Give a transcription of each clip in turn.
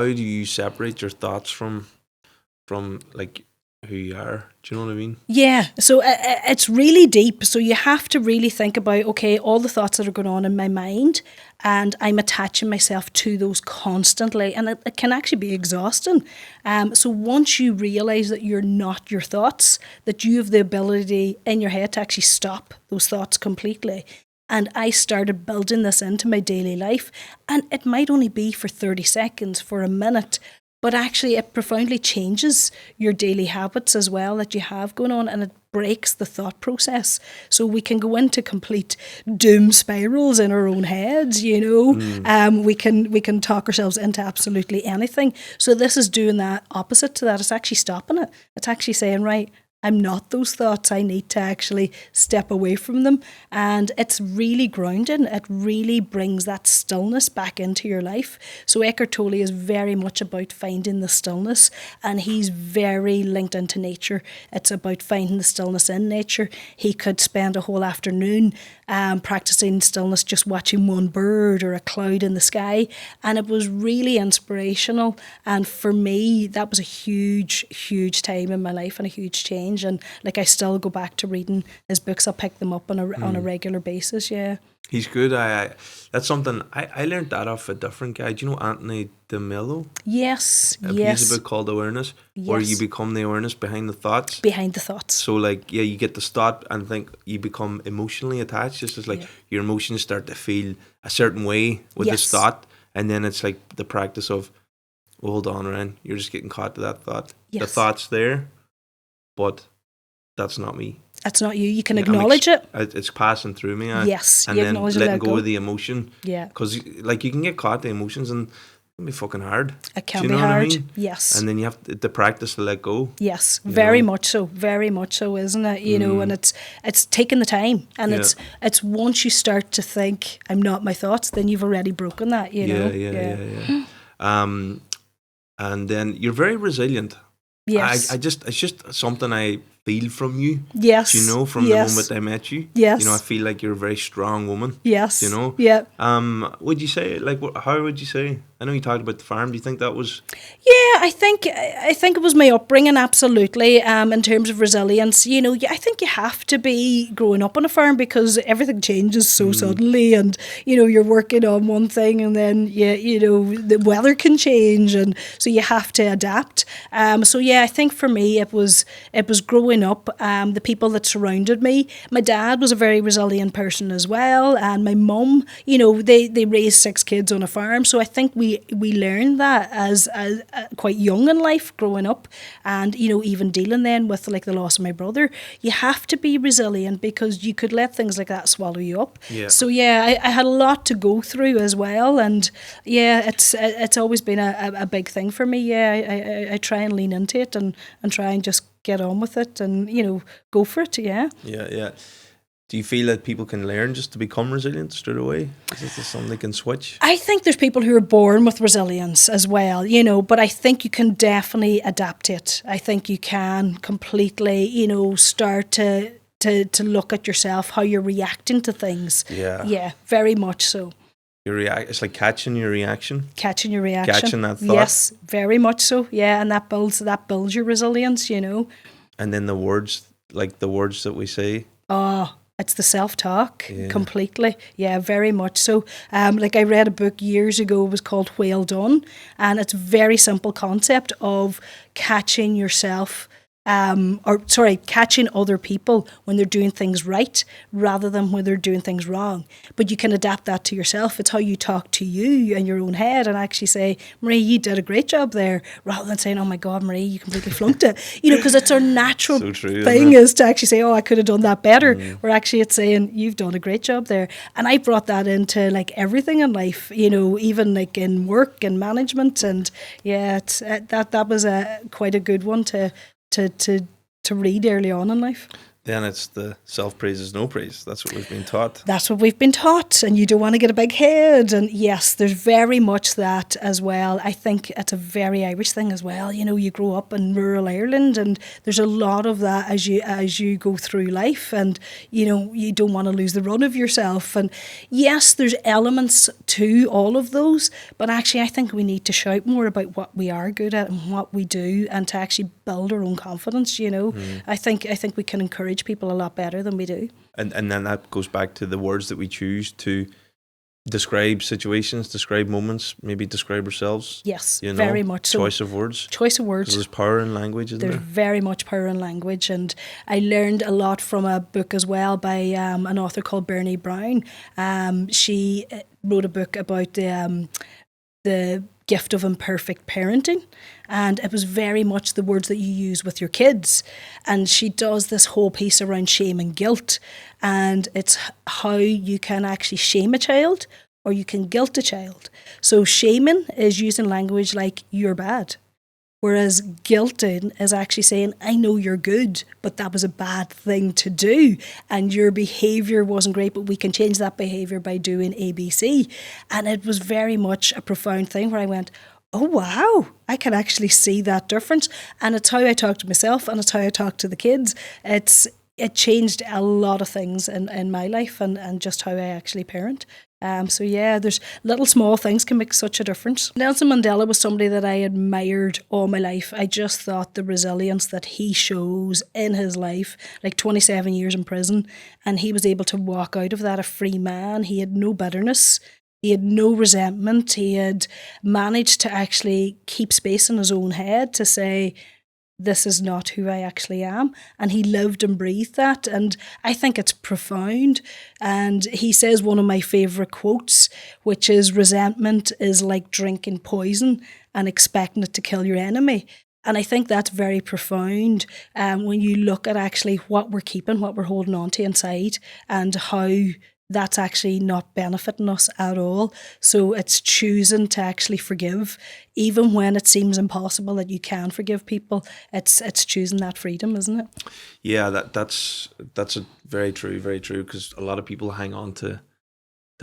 how do you separate your thoughts from like who you are? Do you know what I mean? Yeah, so it's really deep. So you have to really think about, okay, all the thoughts that are going on in my mind, and I'm attaching myself to those constantly, and it can actually be exhausting. So once you realise that you're not your thoughts, that you have the ability in your head to actually stop those thoughts completely. And I started building this into my daily life, and it might only be for 30 seconds, for a minute, but actually it profoundly changes your daily habits as well that you have going on, and it breaks the thought process. So we can go into complete doom spirals in our own heads, you know. We can talk ourselves into absolutely anything. So this is doing that opposite to that. It's actually stopping it. It's actually saying, right, I'm not those thoughts. I need to actually step away from them. And it's really grounding. It really brings that stillness back into your life. So Eckhart Tolle is very much about finding the stillness, and he's very linked into nature. It's about finding the stillness in nature. He could spend a whole afternoon practicing stillness, just watching one bird or a cloud in the sky. And it was really inspirational. And for me, that was a huge, huge time in my life and a huge change. And like, I still go back to reading his books. I'll pick them up on a regular basis. Yeah, he's good. I that's something I learned that off a different guy. Do you know Anthony de Mello? Yes. He has a book called Awareness, where you become the awareness behind the thoughts. Behind the thoughts. So like, yeah, you get this thought and think you become emotionally attached. Just as like your emotions start to feel a certain way with this thought, and then it's like the practice of, well, hold on, Ryan, you're just getting caught to that thought. The thought's there, but that's not me. That's not you. You can acknowledge it. It's passing through me. Yes, and you then acknowledge letting it, go of the emotion. Yeah. Because like you can get caught in the emotions and it can be fucking hard. It can Do you be know hard. what I mean? Yes. And then you have to practice to let go. Yes, very much so, isn't it? You know, and it's taking the time, and it's once you start to think, I'm not my thoughts, then you've already broken that. You know. Yeah. And then you're very resilient. Yes. It's just something I feel from you. Yes. You know, from the moment I met you. Yes. You know, I feel like you're a very strong woman. Yes. You know. Yeah. Would you say, like, how would you say? I know you talked about the farm. Do you think that was? Yeah, I think it was my upbringing, absolutely. In terms of resilience, you know, I think you have to be growing up on a farm because everything changes so suddenly, and you know, you're working on one thing, and then you know, the weather can change, and so you have to adapt. So yeah, I think for me it was growing up. The people that surrounded me. My dad was a very resilient person as well, and my mum, you know, they raised 6 kids on a farm. So I think we learned that as quite young in life, growing up, and you know, even dealing then with like the loss of my brother. You have to be resilient because you could let things like that swallow you up. Yeah. So yeah, I had a lot to go through as well, and yeah, it's always been a big thing for me. Yeah, I try and lean into it and try and just get on with it and, you know, go for it. Yeah. Do you feel that people can learn just to become resilient straight away? Is this something they can switch? I think there's people who are born with resilience as well, you know, but I think you can definitely adapt it. I think you can completely, you know, start to look at yourself, how you're reacting to things. Yeah, very much so. It's like catching your reaction. Catching your reaction. Catching that thought. Yes, very much so. Yeah, and that builds your resilience, you know. And then the words that we say. Oh, it's the self-talk completely. Yeah, very much so. Like I read a book years ago, it was called Well Done, and it's a very simple concept of catching yourself catching other people when they're doing things right rather than when they're doing things wrong. But you can adapt that to yourself. It's how you talk to you in your own head and actually say, Marie, you did a great job there, rather than saying, oh my God, Marie, you completely flunked it. You know, because it's our natural thing is to actually say, oh, I could have done that better. Or actually it's saying, you've done a great job there. And I brought that into like everything in life, you know, even like in work and management. And yeah, that was quite a good one to read early on in life. Then it's the self-praise is no praise. That's what we've been taught. That's what we've been taught, and you don't want to get a big head. And yes, there's very much that as well. I think it's a very Irish thing as well. You know, you grow up in rural Ireland, and there's a lot of that as you go through life, and you know, you don't want to lose the run of yourself. And yes, there's elements to all of those, but actually I think we need to shout more about what we are good at and what we do, and to actually build our own confidence, you know. I think we can encourage people a lot better than we do. And then that goes back to the words that we choose to describe situations, describe moments, maybe describe ourselves. Yes, you know, very much so. Choice of words. Choice of words. There's power in language, isn't there? There's very much power in language, and I learned a lot from a book as well by an author called Bernie Brown. She wrote a book about the gift of imperfect parenting, and it was very much the words that you use with your kids. And she does this whole piece around shame and guilt, and it's how you can actually shame a child or you can guilt a child. So shaming is using language like you're bad, whereas guilting is actually saying, I know you're good, but that was a bad thing to do, and your behaviour wasn't great, but we can change that behaviour by doing ABC. And it was very much a profound thing where I went, oh wow, I can actually see that difference. And it's how I talk to myself, and it's how I talk to the kids. It changed a lot of things in my life, and just how I actually parent. So yeah, there's little small things can make such a difference. Nelson Mandela was somebody that I admired all my life. I just thought the resilience that he shows in his life, like 27 years in prison, and he was able to walk out of that a free man. He had no bitterness. He had no resentment. He had managed to actually keep space in his own head to say, this is not who I actually am. And he lived and breathed that. And I think it's profound. And he says one of my favourite quotes, which is, resentment is like drinking poison and expecting it to kill your enemy. And I think that's very profound when you look at actually what we're keeping, what we're holding on to inside, and how that's actually not benefiting us at all. So it's choosing to actually forgive, even when it seems impossible that you can forgive people. It's choosing that freedom, isn't it? Yeah, that's a very true, because a lot of people hang on to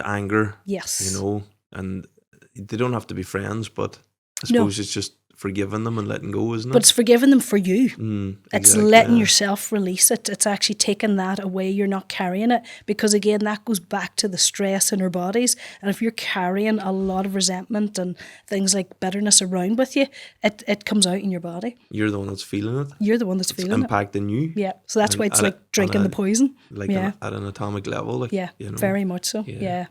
anger. Yes. You know, and they don't have to be friends, but I suppose it's just forgiving them and letting go, isn't it? But it's forgiving them for you. It's exactly, letting yourself release it. It's actually taking that away. You're not carrying it, because again, that goes back to the stress in our bodies. And if you're carrying a lot of resentment and things like bitterness around with you, it comes out in your body. You're the one that's feeling it. You're the one that's feeling it. It's impacting you. Yeah. So that's why it's like drinking the poison. Like at an atomic level. Like, yeah, you know. very much so. Yeah.